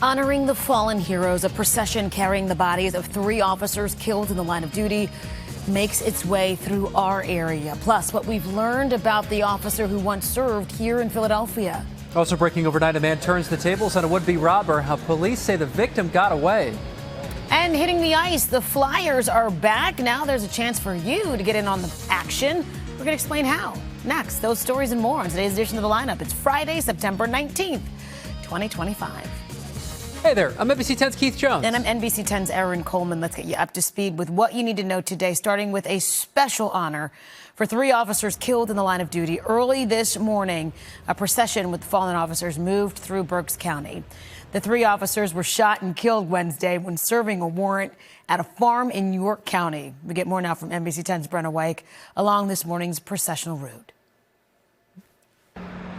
Honoring the fallen heroes, a procession carrying the bodies of 3 officers killed in the line of duty makes its way through our area. Plus, what we've learned about the officer who once served here in Philadelphia. Also breaking overnight, a man turns the tables on a would-be robber. How police say the victim got away. And hitting the ice, the Flyers are back. Now there's a chance for you to get in on the action. We're going to explain how. Next, those stories and more on today's edition of The Lineup. It's Friday, September 19th, 2025. Hey there, I'm NBC 10's Keith Jones. And I'm NBC 10's Erin Coleman. Let's get you up to speed with what you need to know today, starting with a special honor for 3 officers killed in the line of duty. Early this morning, a procession with fallen officers moved through Berks County. The 3 officers were shot and killed Wednesday when serving a warrant at a farm in York County. We get more now from NBC 10's Brenna Wyke along this morning's processional route.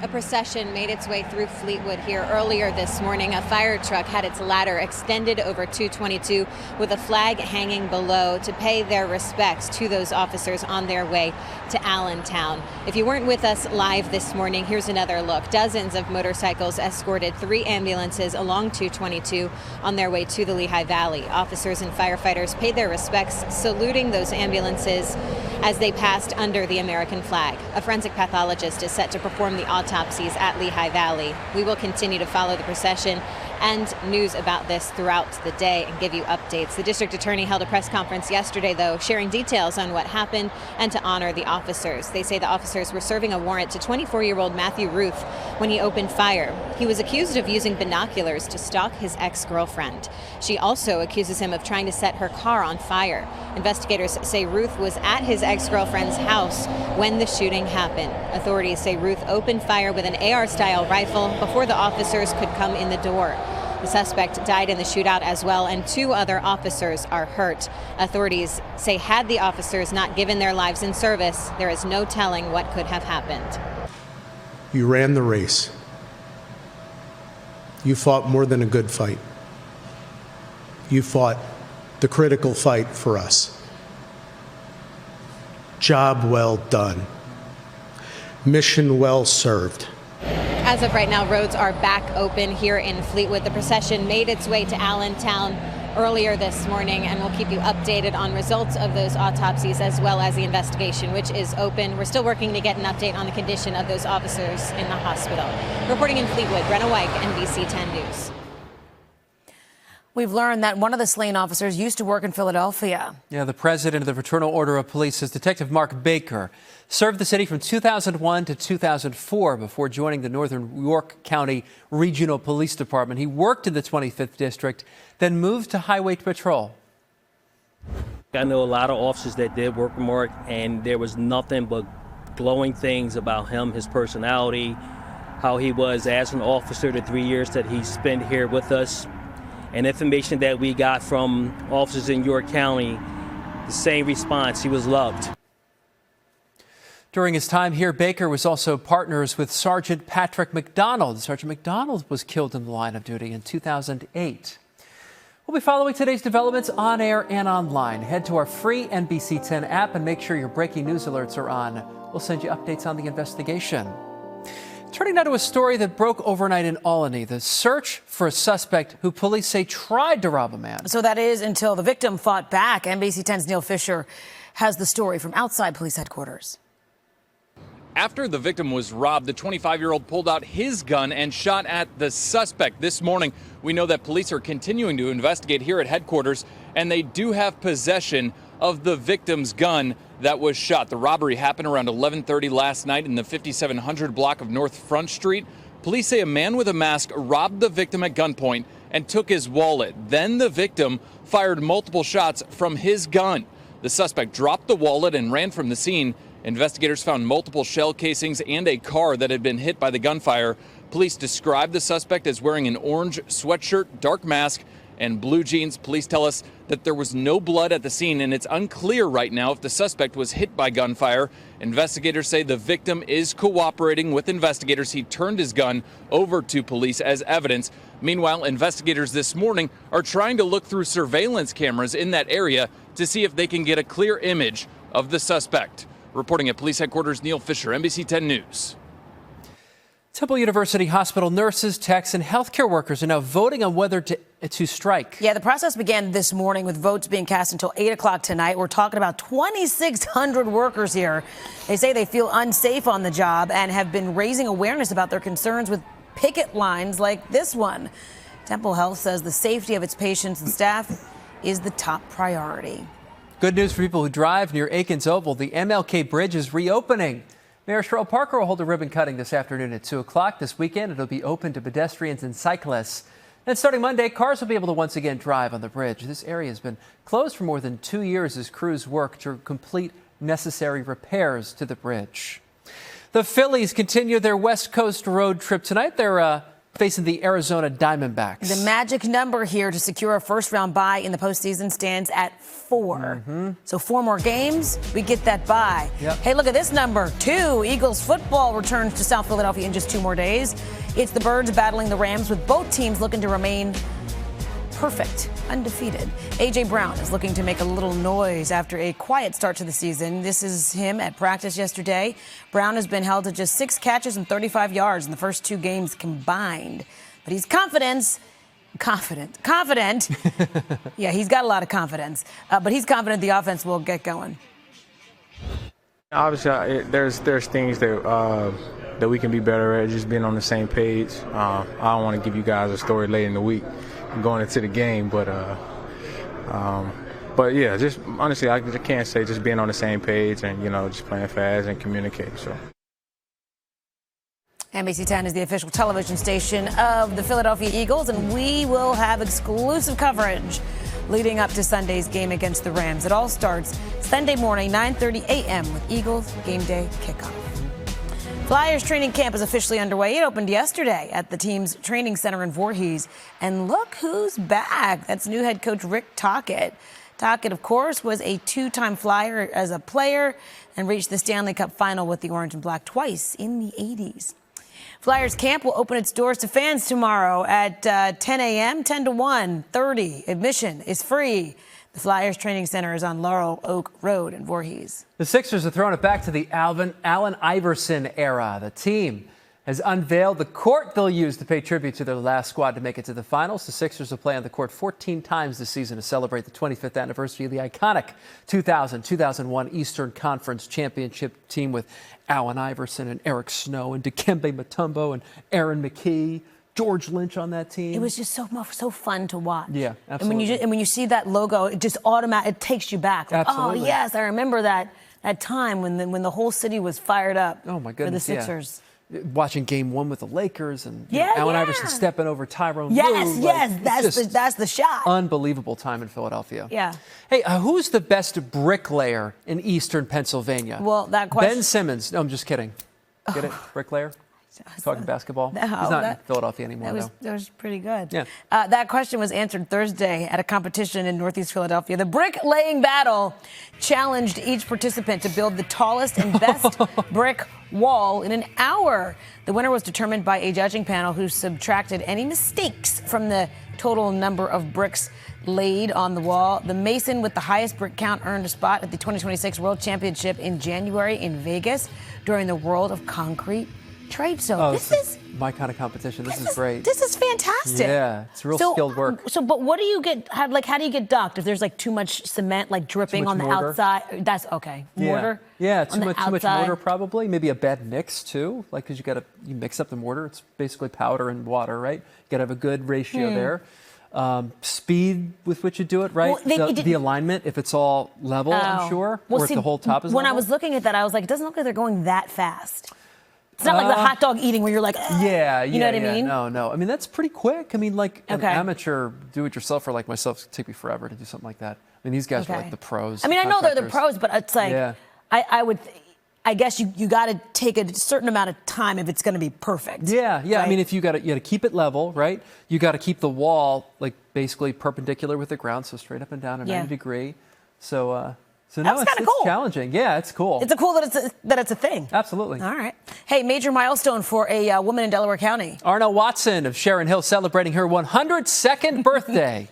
A procession made its way through Fleetwood here earlier this morning. A fire truck had its ladder extended over 222 with a flag hanging below to pay their respects to those officers on their way to Allentown. If you weren't with us live this morning, here's another look. Dozens of motorcycles escorted 3 ambulances along 222 on their way to the Lehigh Valley. Officers and firefighters paid their respects, saluting those ambulances as they passed under the American flag. A forensic pathologist is set to perform the autopsies at Lehigh Valley. We will continue to follow the procession and news about this throughout the day and give you updates. The district attorney held a press conference yesterday, though, sharing details on what happened and to honor the officers. They say the officers were serving a warrant to 24-year-old Matthew Ruth when he opened fire. He was accused of using binoculars to stalk his ex-girlfriend. She also accuses him of trying to set her car on fire. Investigators say Ruth was at his ex-girlfriend's house when the shooting happened. Authorities say Ruth opened fire with an AR-style rifle before the officers could come in the door. The suspect died in the shootout as well, and 2 other officers are hurt. Authorities say had the officers not given their lives in service, there is no telling what could have happened. You ran the race. You fought more than a good fight. You fought the critical fight for us. Job well done. Mission well served. As of right now, roads are back open here in Fleetwood. The procession made its way to Allentown earlier this morning, and we'll keep you updated on results of those autopsies as well as the investigation, which is open. We're still working to get an update on the condition of those officers in the hospital. Reporting in Fleetwood, Brenna Wyke, NBC 10 News. We've learned that one of the slain officers used to work in Philadelphia. Yeah, the president of the Fraternal Order of Police says Detective Mark Baker served the city from 2001 to 2004 before joining the Northern York County Regional Police Department. He worked in the 25th District, then moved to Highway Patrol. I know a lot of officers that did work with Mark, and there was nothing but glowing things about him, his personality, how he was as an officer the 3 years that he spent here with us. And information that we got from officers in York County, the same response, he was loved. During his time here, Baker was also partners with Sergeant Patrick McDonald. Sergeant McDonald was killed in the line of duty in 2008. We'll be following today's developments on air and online. Head to our free NBC 10 app and make sure your breaking news alerts are on. We'll send you updates on the investigation. Turning now to a story that broke overnight in Albany, the search for a suspect who police say tried to rob a man. So that is until the victim fought back. NBC 10's Neil Fisher has the story from outside police headquarters. After the victim was robbed, the 25-year-old pulled out his gun and shot at the suspect. This morning, we know that police are continuing to investigate here at headquarters, and they do have possession of the victim's gun that was shot. The robbery happened around 11:30 last night in the 5700 block of North Front Street. Police say a man with a mask robbed the victim at gunpoint and took his wallet. Then the victim fired multiple shots from his gun. The suspect dropped the wallet and ran from the scene. Investigators found multiple shell casings and a car that had been hit by the gunfire. Police described the suspect as wearing an orange sweatshirt, dark mask, and blue jeans. Police tell us that there was no blood at the scene, and it's unclear right now if the suspect was hit by gunfire. Investigators say the victim is cooperating with investigators. He turned his gun over to police as evidence. Meanwhile, investigators this morning are trying to look through surveillance cameras in that area to see if they can get a clear image of the suspect. Reporting at police headquarters, Neil Fisher, NBC 10 News. Temple University hospital nurses, techs, and healthcare workers are now voting on whether to strike. Yeah, the process began this morning with votes being cast until 8 o'clock tonight. We're talking about 2,600 workers here. They say they feel unsafe on the job and have been raising awareness about their concerns with picket lines like this one. Temple Health says the safety of its patients and staff is the top priority. Good news for people who drive near Aikens Oval. The MLK Bridge is reopening. Mayor Cheryl Parker will hold a ribbon cutting this afternoon at 2 o'clock. This weekend, it'll be open to pedestrians and cyclists. And starting Monday, cars will be able to once again drive on the bridge. This area has been closed for more than 2 years as crews work to complete necessary repairs to the bridge. The Phillies continue their West Coast road trip tonight. They're facing the Arizona Diamondbacks. The magic number here to secure a first-round bye in the postseason stands at 4. So 4 more games, we get that bye. Yep. Hey, look at this number, 2. Eagles football returns to South Philadelphia in just 2 more days. It's the Birds battling the Rams, with both teams looking to remain perfect, undefeated. A.J. Brown is looking to make a little noise after a quiet start to the season. This is him at practice yesterday. Brown has been held to just 6 catches and 35 yards in the first 2 games combined. But he's confident. Yeah, he's got a lot of confidence. But he's confident the offense will get going. Obviously, there's things that we can be better at, just being on the same page. I don't want to give you guys a story late in the week going into the game, but yeah, just honestly, I can't say just being on the same page and, just playing fast and communicating. So. NBC 10 is the official television station of the Philadelphia Eagles, and we will have exclusive coverage leading up to Sunday's game against the Rams. It all starts Sunday morning, 9:30 a.m. with Eagles game day kickoff. Flyers training camp is officially underway. It opened yesterday at the team's training center in Voorhees. And look who's back. That's new head coach Rick Tocchet. Tocchet, of course, was a 2-time Flyer as a player and reached the Stanley Cup final with the Orange and Black twice in the 80s. Flyers camp will open its doors to fans tomorrow at 10 a.m., 10 to 1:30. Admission is free. The Flyers training center is on Laurel Oak Road in Voorhees. The Sixers are throwing it back to the Allen Iverson era. The team has unveiled the court they'll use to pay tribute to their last squad to make it to the finals. The Sixers will play on the court 14 times this season to celebrate the 25th anniversary of the iconic 2000-2001 Eastern Conference Championship team with Allen Iverson and Eric Snow and Dikembe Mutombo and Aaron McKee. George Lynch on that team. It was just so fun to watch. Yeah, absolutely. And when you see that logo, it just it takes you back. Like, absolutely. Oh yes, I remember that time when the whole city was fired up. Oh my goodness, for the Sixers. Yeah. Watching Game 1 with the Lakers and Allen Iverson stepping over Tyrone Lue. Yes, that's the shot. Unbelievable time in Philadelphia. Yeah. Hey, who's the best bricklayer in Eastern Pennsylvania? Well, that question. Ben Simmons. No, I'm just kidding. Get it? Bricklayer? Talking basketball? No, he's not in Philadelphia anymore, that was pretty good. Yeah. That question was answered Thursday at a competition in Northeast Philadelphia. The bricklaying battle challenged each participant to build the tallest and best brick wall in an hour. The winner was determined by a judging panel who subtracted any mistakes from the total number of bricks laid on the wall. The mason with the highest brick count earned a spot at the 2026 World Championship in January in Vegas during the World of Concrete trade. So this is my kind of competition. This is great. This is fantastic. Yeah, it's real skilled work. But what do you get? How do you get docked if there's like too much cement like dripping on the mortar. Outside? That's okay. Mortar. Yeah, too much mortar probably. Maybe a bad mix too. Like because you mix up the mortar. It's basically powder and water, right? You got to have a good ratio there. Speed with which you do it, right? Well, the alignment, if it's all level, I'm sure, or if the whole top is level. When I was looking at that, I was like, it doesn't look like they're going that fast. It's not like the hot dog eating where you're like, you know what I mean? No. I mean, that's pretty quick. I mean, like an amateur do-it-yourselfer like myself could take me forever to do something like that. I mean, these guys are like the pros. I mean, I know they're the pros, but it's like, I guess you got to take a certain amount of time if it's going to be perfect. Yeah. Right? I mean, if you got to keep it level, right? You got to keep the wall like basically perpendicular with the ground, so straight up and down at 90 degree. So no, it's cool. Challenging. Yeah, it's cool. It's cool that it's a thing. Absolutely. All right. Hey, major milestone for a woman in Delaware County. Arna Watson of Sharon Hill celebrating her 102nd birthday.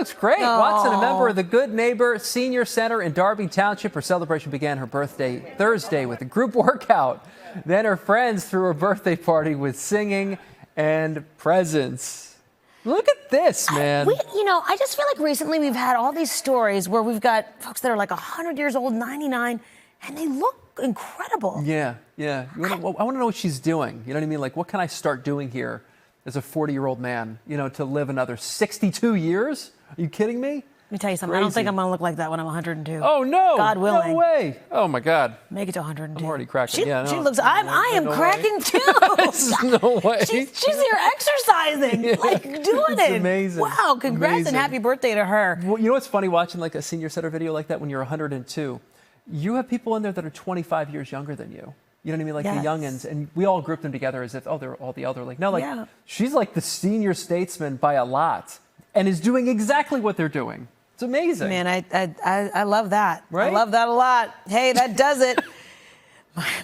looks great. Watson, a member of the Good Neighbor Senior Center in Darby Township. Her celebration began her birthday Thursday with a group workout. Then her friends threw her birthday party with singing and presents. Look at this, man. I just feel like recently we've had all these stories where we've got folks that are like 100 years old, 99, and they look incredible. Yeah. I want to know what she's doing. You know what I mean? Like, what can I start doing here as a 40-year-old man, to live another 62 years? Are you kidding me? Let me tell you something. Crazy. I don't think I'm going to look like that when I'm 102. Oh, no. God willing. No way. Oh, my God. Make it to 102. I'm already cracking. She looks, I am cracking too. No way. She's here exercising, doing it. Amazing. Wow, congrats and happy birthday to her. Well, you know what's funny watching like a senior center video like that when you're 102? You have people in there that are 25 years younger than you. You know what I mean? Like the youngins. And we all group them together as if, they're all the elderly. No, she's like the senior statesman by a lot and is doing exactly what they're doing. It's amazing. Man, I love that. Right? I love that a lot. Hey, that does it.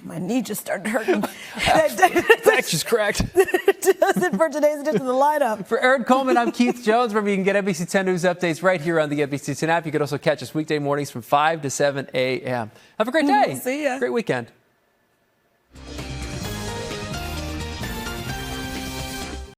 My knee just started hurting. Back just cracked. That does it for today's edition of The Lineup. For Erin Coleman, I'm Keith Jones. Remember, you can get NBC 10 News updates right here on the NBC 10 app. You can also catch us weekday mornings from 5 to 7 a.m. Have a great day. See ya. Great weekend.